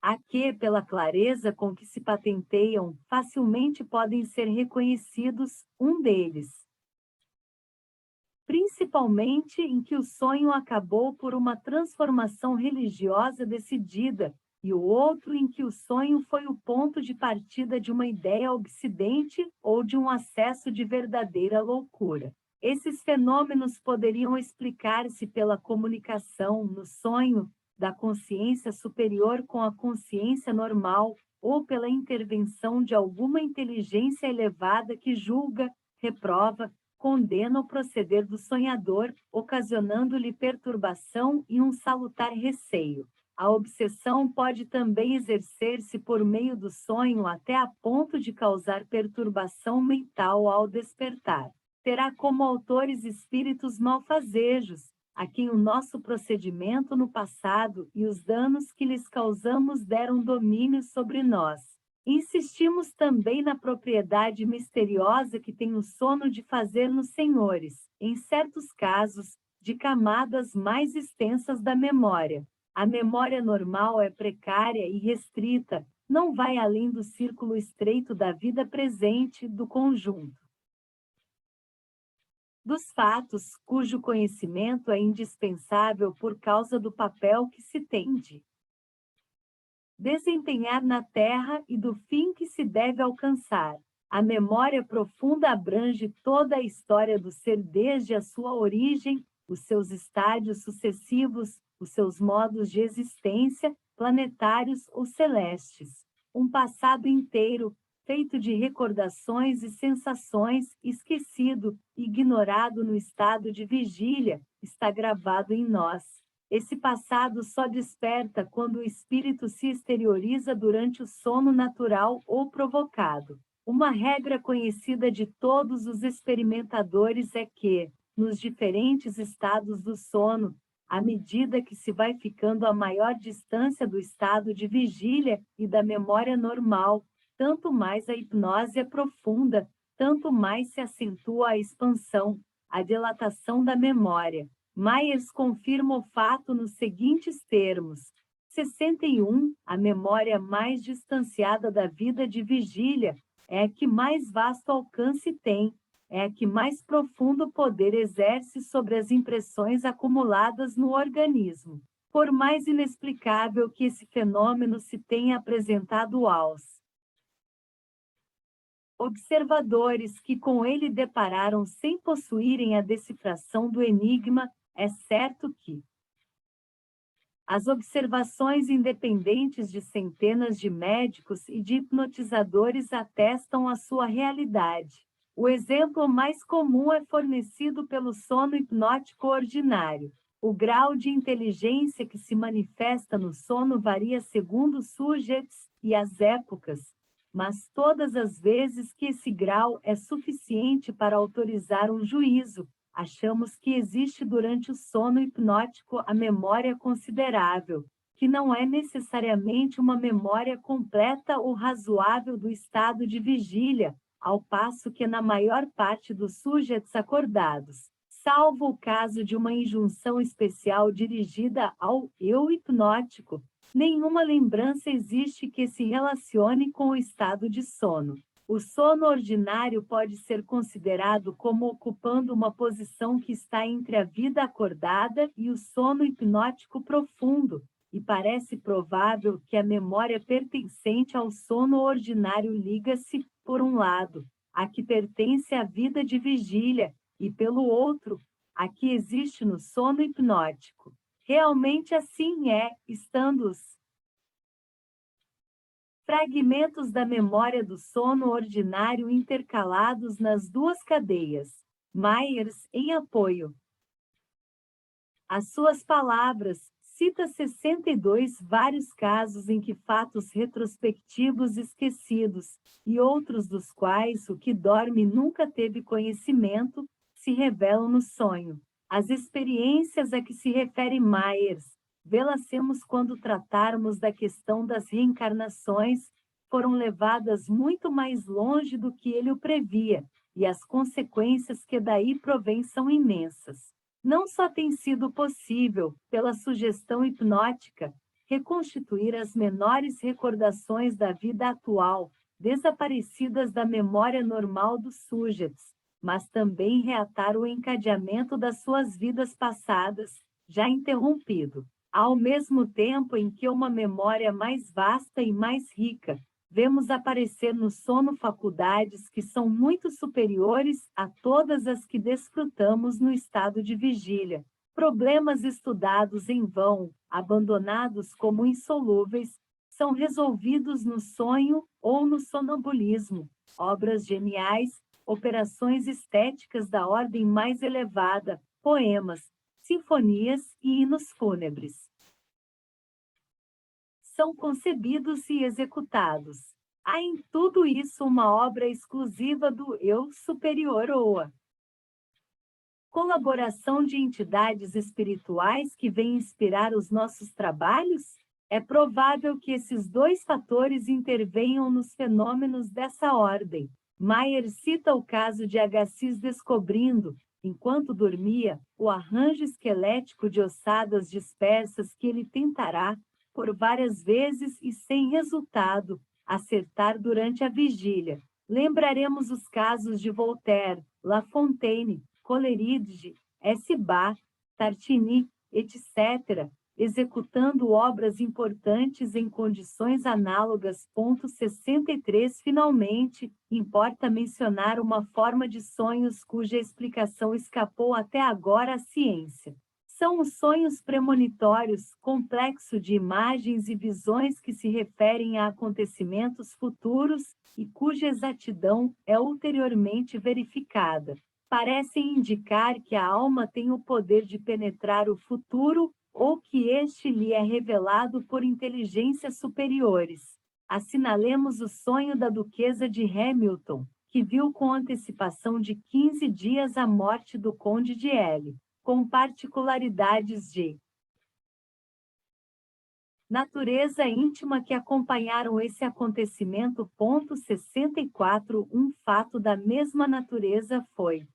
A que, pela clareza com que se patenteiam, facilmente podem ser reconhecidos, um deles. Principalmente em que o sonho acabou por uma transformação religiosa decidida, e o outro em que o sonho foi o ponto de partida de uma ideia obsidente ou de um acesso de verdadeira loucura. Esses fenômenos poderiam explicar-se pela comunicação, no sonho, da consciência superior com a consciência normal, ou pela intervenção de alguma inteligência elevada que julga, reprova, condena o proceder do sonhador, ocasionando-lhe perturbação e um salutar receio. A obsessão pode também exercer-se por meio do sonho até a ponto de causar perturbação mental ao despertar. Terá como autores espíritos malfazejos, a quem o nosso procedimento no passado e os danos que lhes causamos deram domínio sobre nós. Insistimos também na propriedade misteriosa que tem o sono de fazer-nos senhores, em certos casos, de camadas mais extensas da memória. A memória normal é precária e restrita, não vai além do círculo estreito da vida presente do conjunto dos fatos, cujo conhecimento é indispensável por causa do papel que se tem de desempenhar na Terra e do fim que se deve alcançar. A memória profunda abrange toda a história do ser desde a sua origem, os seus estádios sucessivos, os seus modos de existência, planetários ou celestes. Um passado inteiro, feito de recordações e sensações, esquecido, ignorado no estado de vigília, está gravado em nós. Esse passado só desperta quando o espírito se exterioriza durante o sono natural ou provocado. Uma regra conhecida de todos os experimentadores é que, nos diferentes estados do sono, à medida que se vai ficando a maior distância do estado de vigília e da memória normal, tanto mais a hipnose é profunda, tanto mais se acentua a expansão, a dilatação da memória. Myers confirma o fato nos seguintes termos. 61. A memória mais distanciada da vida de vigília é a que mais vasto alcance tem, é a que mais profundo poder exerce sobre as impressões acumuladas no organismo. Por mais inexplicável que esse fenômeno se tenha apresentado aos observadores que com ele depararam sem possuírem a decifração do enigma, é certo que as observações independentes de centenas de médicos e de hipnotizadores atestam a sua realidade. O exemplo mais comum é fornecido pelo sono hipnótico ordinário. O grau de inteligência que se manifesta no sono varia segundo os sujeitos e as épocas, mas todas as vezes que esse grau é suficiente para autorizar um juízo, achamos que existe durante o sono hipnótico a memória considerável, que não é necessariamente uma memória completa ou razoável do estado de vigília, ao passo que na maior parte dos sujeitos acordados, salvo o caso de uma injunção especial dirigida ao eu hipnótico, nenhuma lembrança existe que se relacione com o estado de sono. O sono ordinário pode ser considerado como ocupando uma posição que está entre a vida acordada e o sono hipnótico profundo, e parece provável que a memória pertencente ao sono ordinário liga-se, por um lado, à que pertence à vida de vigília, e pelo outro, a que existe no sono hipnótico. Realmente assim é, estando os fragmentos da memória do sono ordinário intercalados nas duas cadeias. Myers, em apoio às suas palavras, cita 62 vários casos em que fatos retrospectivos esquecidos, e outros dos quais o que dorme nunca teve conhecimento, se revelam no sonho. As experiências a que se refere Myers, vê-las quando tratarmos da questão das reencarnações, foram levadas muito mais longe do que ele o previa, e as consequências que daí provêm são imensas. Não só tem sido possível, pela sugestão hipnótica, reconstituir as menores recordações da vida atual, desaparecidas da memória normal dos sujeitos, mas também reatar o encadeamento das suas vidas passadas, já interrompido, ao mesmo tempo em que uma memória mais vasta e mais rica, vemos aparecer no sono faculdades que são muito superiores a todas as que desfrutamos no estado de vigília. Problemas estudados em vão, abandonados como insolúveis, são resolvidos no sonho ou no sonambulismo. Obras geniais, operações estéticas da ordem mais elevada, poemas, sinfonias e hinos fúnebres são concebidos e executados. Há em tudo isso uma obra exclusiva do eu superior ou a colaboração de entidades espirituais que vêm inspirar os nossos trabalhos? É provável que esses dois fatores intervenham nos fenômenos dessa ordem. Mayer cita o caso de Agassiz descobrindo, enquanto dormia, o arranjo esquelético de ossadas dispersas que ele tentará, por várias vezes e sem resultado, acertar durante a vigília. Lembraremos os casos de Voltaire, La Fontaine, Coleridge, S. Bach, Tartini, etc., executando obras importantes em condições análogas. 63 Finalmente, importa mencionar uma forma de sonhos cuja explicação escapou até agora à ciência. São os sonhos premonitórios, complexo de imagens e visões que se referem a acontecimentos futuros e cuja exatidão é ulteriormente verificada. Parecem indicar que a alma tem o poder de penetrar o futuro ou que este lhe é revelado por inteligências superiores. Assinalemos o sonho da duquesa de Hamilton, que viu com antecipação de 15 dias a morte do conde de L, com particularidades de natureza íntima que acompanharam esse acontecimento. 64 Um fato da mesma natureza foi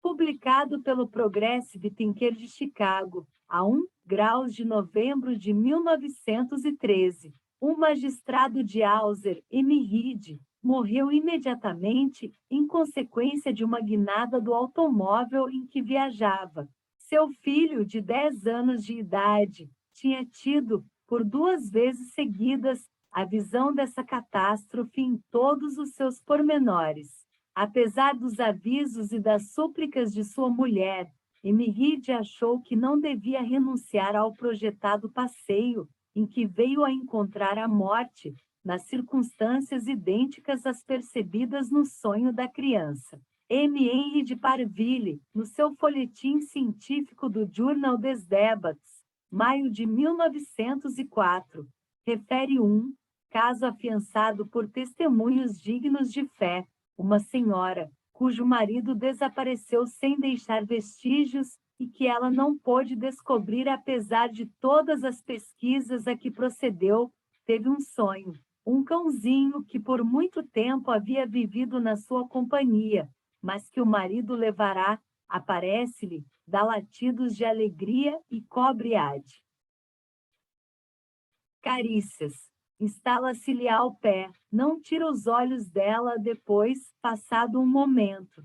publicado pelo Progressive Thinker de Chicago, a 1 graus de novembro de 1913. Um magistrado de Hauser, M. Reed, morreu imediatamente em consequência de uma guinada do automóvel em que viajava. Seu filho, de 10 anos de idade, tinha tido, por 2 vezes seguidas, a visão dessa catástrofe em todos os seus pormenores. Apesar dos avisos e das súplicas de sua mulher, Emiride achou que não devia renunciar ao projetado passeio, em que veio a encontrar a morte, nas circunstâncias idênticas às percebidas no sonho da criança. M. Henry de Parville, no seu folhetim científico do Journal des Débats, maio de 1904, refere um caso afiançado por testemunhos dignos de fé, uma senhora, cujo marido desapareceu sem deixar vestígios e que ela não pôde descobrir apesar de todas as pesquisas a que procedeu, teve um sonho. Um cãozinho que por muito tempo havia vivido na sua companhia, mas que o marido levará, aparece-lhe, dá latidos de alegria e cobre-ade. Carícias. Instala-se-lhe ao pé, não tira os olhos dela depois, passado um momento.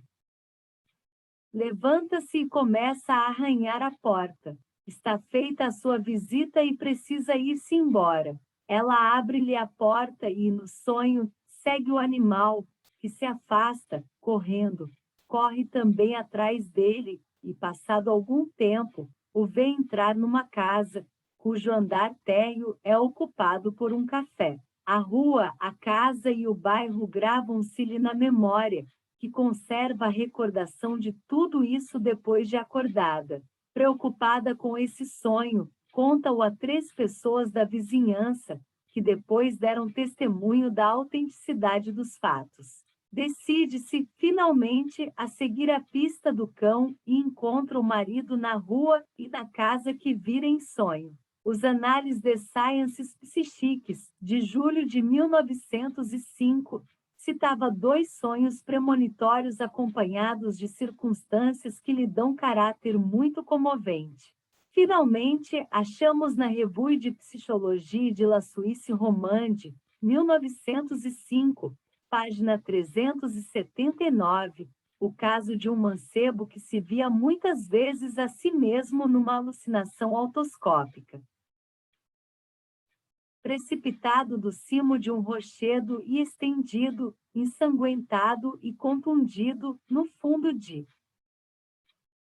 Levanta-se e começa a arranhar a porta. Está feita a sua visita e precisa ir-se embora. Ela abre-lhe a porta e, no sonho, segue o animal, que se afasta, correndo. Corre também atrás dele e, passado algum tempo, o vê entrar numa casa, cujo andar térreo é ocupado por um café. A rua, a casa e o bairro gravam-se-lhe na memória, que conserva a recordação de tudo isso depois de acordada. Preocupada com esse sonho, conta-o a 3 pessoas da vizinhança, que depois deram testemunho da autenticidade dos fatos. Decide-se, finalmente, a seguir a pista do cão e encontra o marido na rua e na casa que vira em sonho. Os Análises de Sciences Psychiques, de julho de 1905, citava 2 sonhos premonitórios acompanhados de circunstâncias que lhe dão caráter muito comovente. Finalmente, achamos na Revue de Psychologie de la Suisse Romande, 1905, página 379, o caso de um mancebo que se via muitas vezes a si mesmo numa alucinação autoscópica. Precipitado do cimo de um rochedo e estendido, ensanguentado e contundido no fundo de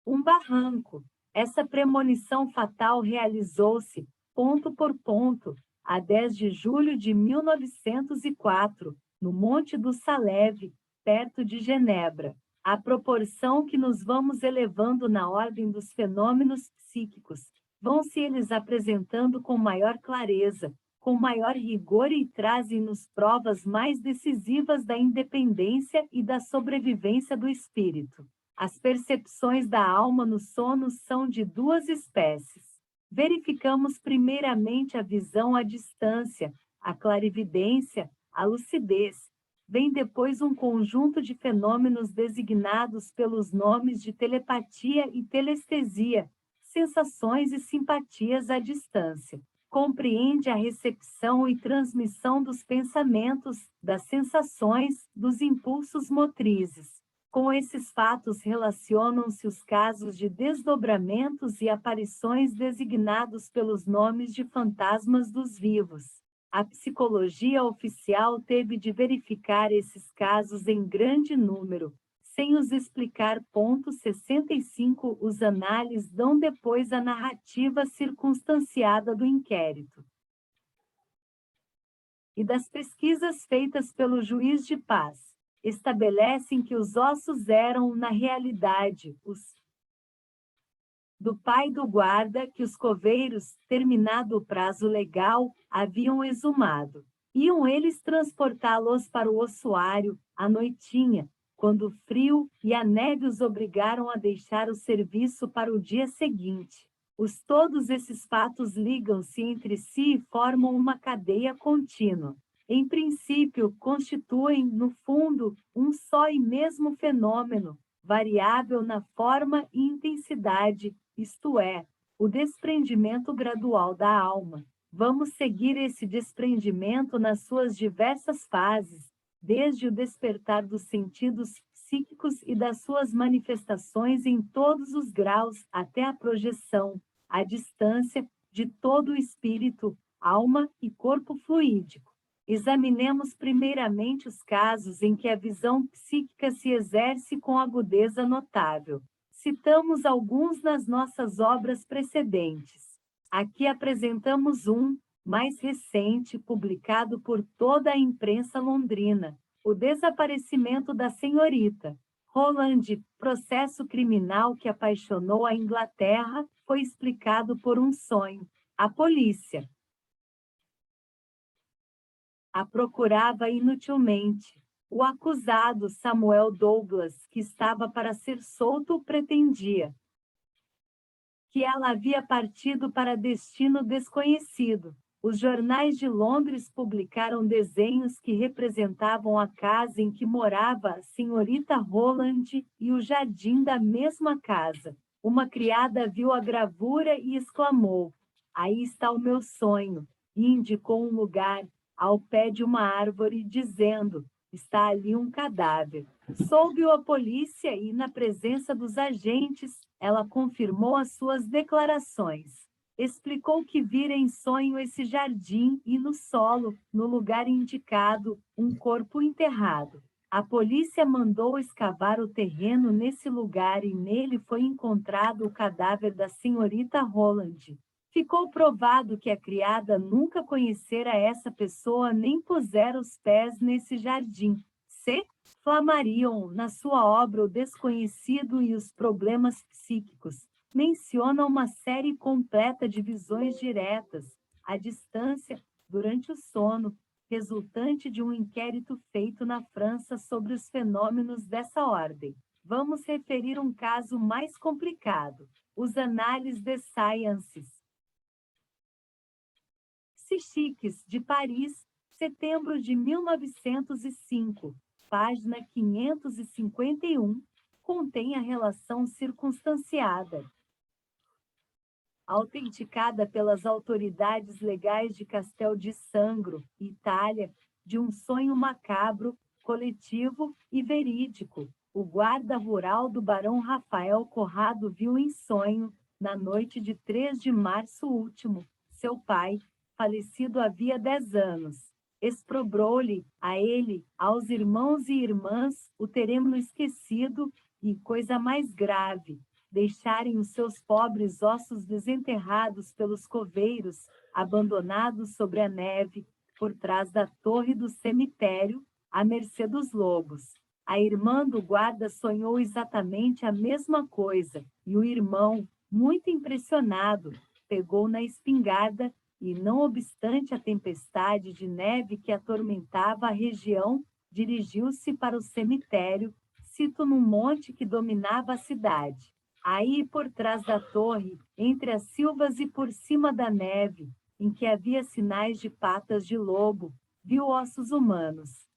um barranco. Essa premonição fatal realizou-se, ponto por ponto, a 10 de julho de 1904, no Monte do Salève, perto de Genebra. À proporção que nos vamos elevando na ordem dos fenômenos psíquicos, vão-se eles apresentando com maior clareza, com maior rigor e trazem-nos provas mais decisivas da independência e da sobrevivência do espírito. As percepções da alma no sono são de 2 espécies. Verificamos primeiramente a visão à distância, a clarividência, a lucidez. Vem depois um conjunto de fenômenos designados pelos nomes de telepatia e telestesia, sensações e simpatias à distância. Compreende a recepção e transmissão dos pensamentos, das sensações, dos impulsos motrizes. Com esses fatos relacionam-se os casos de desdobramentos e aparições designados pelos nomes de fantasmas dos vivos. A psicologia oficial teve de verificar esses casos em grande número, sem os explicar. 65 Os análises dão depois a narrativa circunstanciada do inquérito e das pesquisas feitas pelo juiz de paz. Estabelecem que os ossos eram, na realidade, os do pai do guarda que os coveiros, terminado o prazo legal, haviam exumado. Iam eles transportá-los para o ossuário, à noitinha, quando o frio e a neve os obrigaram a deixar o serviço para o dia seguinte. Todos esses fatos ligam-se entre si e formam uma cadeia contínua. Em princípio, constituem, no fundo, um só e mesmo fenômeno, variável na forma e intensidade, isto é, o desprendimento gradual da alma. Vamos seguir esse desprendimento nas suas diversas fases, desde o despertar dos sentidos psíquicos e das suas manifestações em todos os graus, até a projeção, a distância, de todo o espírito, alma e corpo fluídico. Examinemos primeiramente os casos em que a visão psíquica se exerce com agudeza notável. Citamos alguns nas nossas obras precedentes. Aqui apresentamos um, mais recente, publicado por toda a imprensa londrina, o desaparecimento da senhorita, Roland, processo criminal que apaixonou a Inglaterra, foi explicado por um sonho. A polícia a procurava inutilmente. O acusado, Samuel Douglas, que estava para ser solto, pretendia que ela havia partido para destino desconhecido. Os jornais de Londres publicaram desenhos que representavam a casa em que morava a senhorita Roland e o jardim da mesma casa. Uma criada viu a gravura e exclamou: "Aí está o meu sonho", e indicou um lugar ao pé de uma árvore, dizendo: "Está ali um cadáver". Soube-o a polícia e, na presença dos agentes, ela confirmou as suas declarações. Explicou que vira em sonho esse jardim e no solo, no lugar indicado, um corpo enterrado. A polícia mandou escavar o terreno nesse lugar e nele foi encontrado o cadáver da senhorita Roland. Ficou provado que a criada nunca conhecera essa pessoa nem pusera os pés nesse jardim. C. Flammarion, na sua obra O Desconhecido e os Problemas Psíquicos, menciona uma série completa de visões diretas, à distância, durante o sono, resultante de um inquérito feito na França sobre os fenômenos dessa ordem. Vamos referir um caso mais complicado: os Análises de Sciences. Psychiques, de Paris, setembro de 1905. Página 551, contém a relação circunstanciada, autenticada pelas autoridades legais de Castel di Sangro, Itália, de um sonho macabro, coletivo e verídico. O guarda rural do barão Rafael Corrado viu em sonho, na noite de 3 de março último, seu pai, falecido havia 10 anos. Exprobrou-lhe, a ele, aos irmãos e irmãs, o teremos esquecido, e, coisa mais grave, deixarem os seus pobres ossos desenterrados pelos coveiros, abandonados sobre a neve, por trás da torre do cemitério, à mercê dos lobos. A irmã do guarda sonhou exatamente a mesma coisa, e o irmão, muito impressionado, pegou na espingarda e, não obstante a tempestade de neve que atormentava a região, dirigiu-se para o cemitério, situado num monte que dominava a cidade. Aí, por trás da torre, entre as silvas e por cima da neve, em que havia sinais de patas de lobo, viu ossos humanos.